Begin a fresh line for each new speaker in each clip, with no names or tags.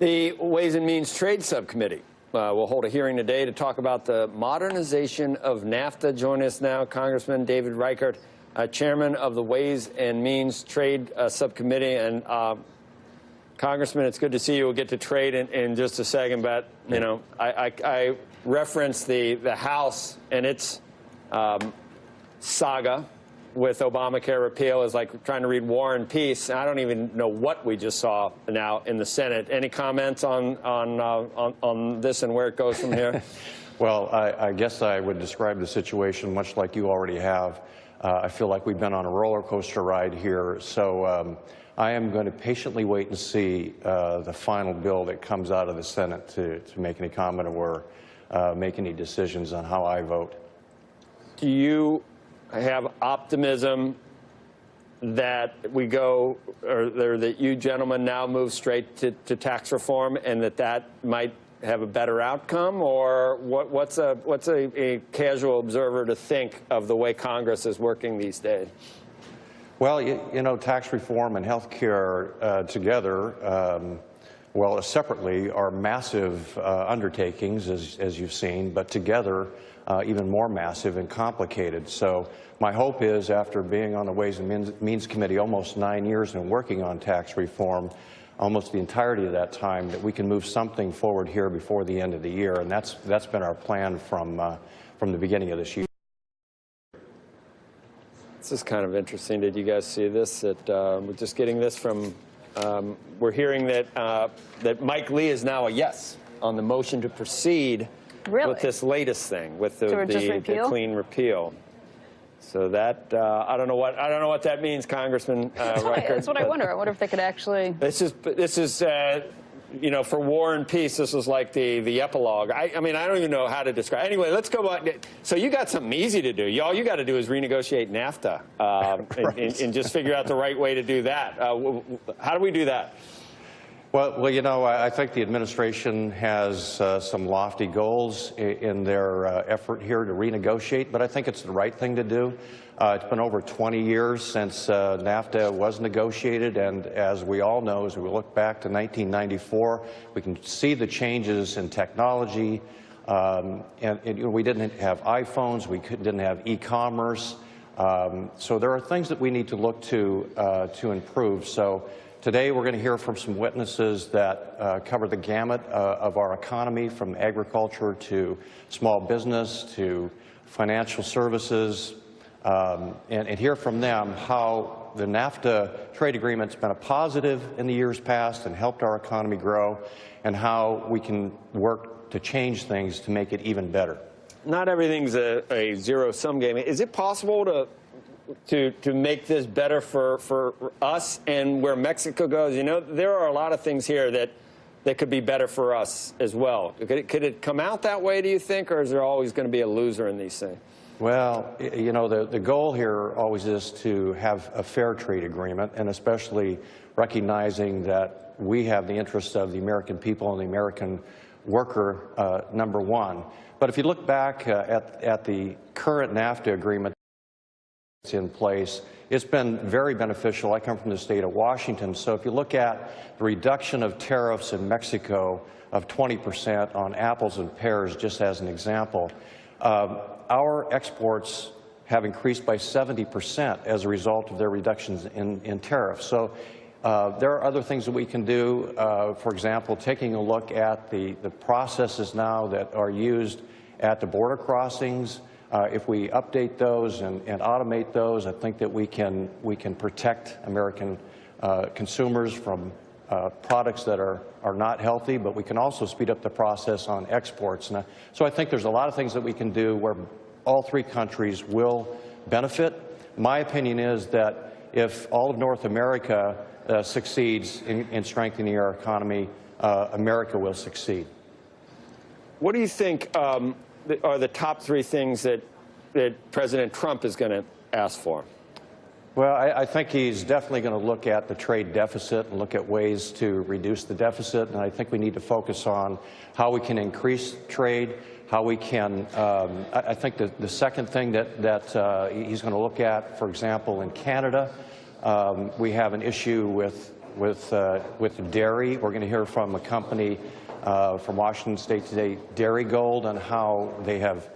The Ways and Means Trade Subcommittee will hold a hearing today to talk about the modernization of NAFTA. Join us now, Congressman David Reichert, chairman of the Ways and Means Trade Subcommittee. And Congressman, it's good to see you. We'll get to trade in just a second, but you know, I referenced the House and its saga with Obamacare repeal is like trying to read War and Peace. I don't even know what we just saw now in the Senate. Any comments on this and where it goes from here?
Well, I guess I would describe the situation much like you already have. I feel like we've been on a roller coaster ride here. So I am going to patiently wait and see the final bill that comes out of the Senate to make any comment or make any decisions on how I vote.
Do you have optimism that we go, or that you gentlemen now move straight to tax reform, and that might have a better outcome? Or what's a casual observer to think of the way Congress is working these days?
Well, you know, tax reform and health care together, well, separately, are massive undertakings, as you've seen, but together, even more massive and complicated. So my hope is, after being on the Ways and Means Committee almost 9 years and working on tax reform, almost the entirety of that time, that we can move something forward here before the end of the year. And that's been our plan from the beginning of this year.
This is kind of interesting. Did you guys see this? We're just getting this from, we're hearing that Mike Lee is now a yes on the motion to proceed with this latest thing, with the clean repeal. So that I don't know what that means, Congressman Reichert.
That's what I wonder. I wonder if they could actually.
This is you know, for War and Peace, this is like the epilogue. I mean, I don't even know how to describe. Anyway, let's go back. So you got something easy to do. All you got to do is renegotiate NAFTA right. and just figure out the right way to do that. How do we do that?
Well, you know, I think the administration has some lofty goals in their effort here to renegotiate, but I think it's the right thing to do. It's been over 20 years since NAFTA was negotiated, and as we all know, as we look back to 1994, we can see the changes in technology. And you know, we didn't have iPhones, we didn't have e-commerce. So there are things that we need to look to improve. So today we're going to hear from some witnesses that cover the gamut of our economy, from agriculture to small business to financial services, and hear from them how the NAFTA trade agreement's been a positive in the years past and helped our economy grow, and how we can work to change things to make it even better.
Not everything's a zero-sum game. Is it possible to make this better for us and where Mexico goes? You know, there are a lot of things here that could be better for us as well. Could it come out that way, do you think, or is there always going to be a loser in these things?
Well, you know, the goal here always is to have a fair trade agreement, and especially recognizing that we have the interests of the American people and the American worker number one. But if you look back at the current NAFTA agreement that's in place, it's been very beneficial. I come from the state of Washington, so if you look at the reduction of tariffs in Mexico of 20% on apples and pears, just as an example, our exports have increased by 70% as a result of their reductions in tariffs. So there are other things that we can do. For example, taking a look at the processes now that are used at the border crossings. If we update those and automate those, I think that we can protect American consumers from products that are not healthy, but we can also speed up the process on exports. So I think there's a lot of things that we can do where all three countries will benefit. My opinion is that if all of North America succeeds in strengthening our economy, America will succeed.
What do you think are the top three things that President Trump is going to ask for?
Well, I think he's definitely going to look at the trade deficit and look at ways to reduce the deficit. And I think we need to focus on how we can increase trade, how we can, I think the second thing that he's going to look at, for example, in Canada, we have an issue with with dairy. We're going to hear from a company from Washington State today, Dairy Gold, on how they have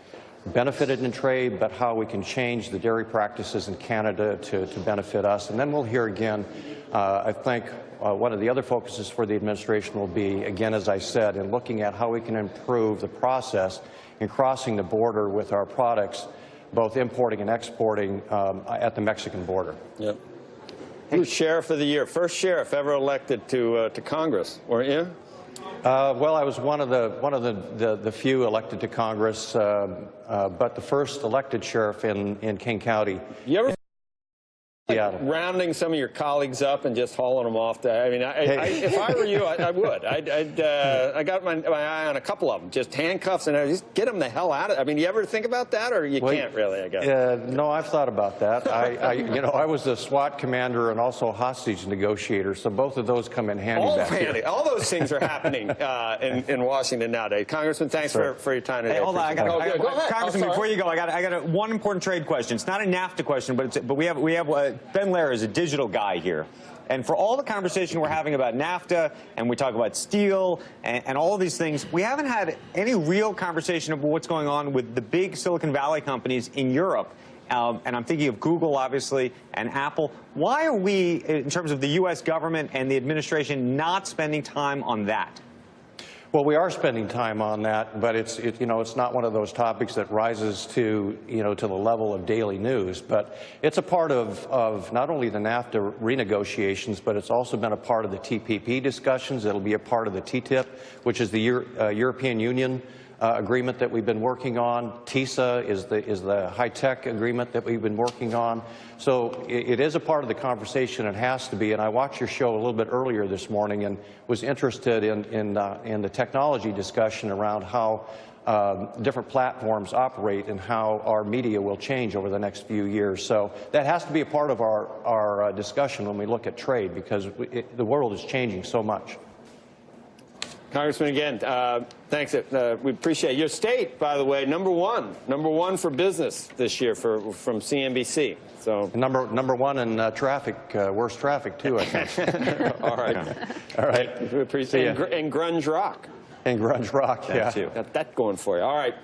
benefited in trade, but how we can change the dairy practices in Canada to benefit us. And then we'll hear again, I think one of the other focuses for the administration will be, again, as I said, in looking at how we can improve the process in crossing the border with our products, both importing and exporting at the Mexican border.
Yep. Who's Sheriff of the Year? First sheriff ever elected to Congress, weren't you?
Well, I was one of the few elected to Congress, but the first elected sheriff in King County.
You ever rounding some of your colleagues up and just hauling them off? I mean, if I were you, I would. I got my eye on a couple of them, just handcuffs, and just get them the hell out of it. I mean, you ever think about that, or you can't really, I guess?
No, I've thought about that. I was a SWAT commander and also a hostage negotiator, so both of those come in handy.
All those things are happening in Washington nowadays. Congressman, thanks for your time today.
Hey, hold on, Congressman, before you go, I got one important trade question. It's not a NAFTA question, but we have Ben Lair is a digital guy here. And for all the conversation we're having about NAFTA, and we talk about steel and all of these things, we haven't had any real conversation about what's going on with the big Silicon Valley companies in Europe. And I'm thinking of Google, obviously, and Apple. Why are we, in terms of the U.S. government and the administration, not spending time on that?
Well, we are spending time on that, but it's not one of those topics that rises to the level of daily news. But it's a part of not only the NAFTA renegotiations, but it's also been a part of the TPP discussions. It'll be a part of the TTIP, which is the European Union agreement that we've been working on. TISA is the high-tech agreement that we've been working on. So it is a part of the conversation. It has to be. And I watched your show a little bit earlier this morning and was interested in the technology discussion around how different platforms operate and how our media will change over the next few years. So that has to be a part of our discussion when we look at trade, because the world is changing so much.
Congressman, again, thanks. We appreciate your state, by the way, number one for business this year from CNBC. So
number one in traffic, worst traffic too, I think.
All right, all right. We appreciate it. And grunge rock.
And grunge rock, yeah.
Got that going for you. All right.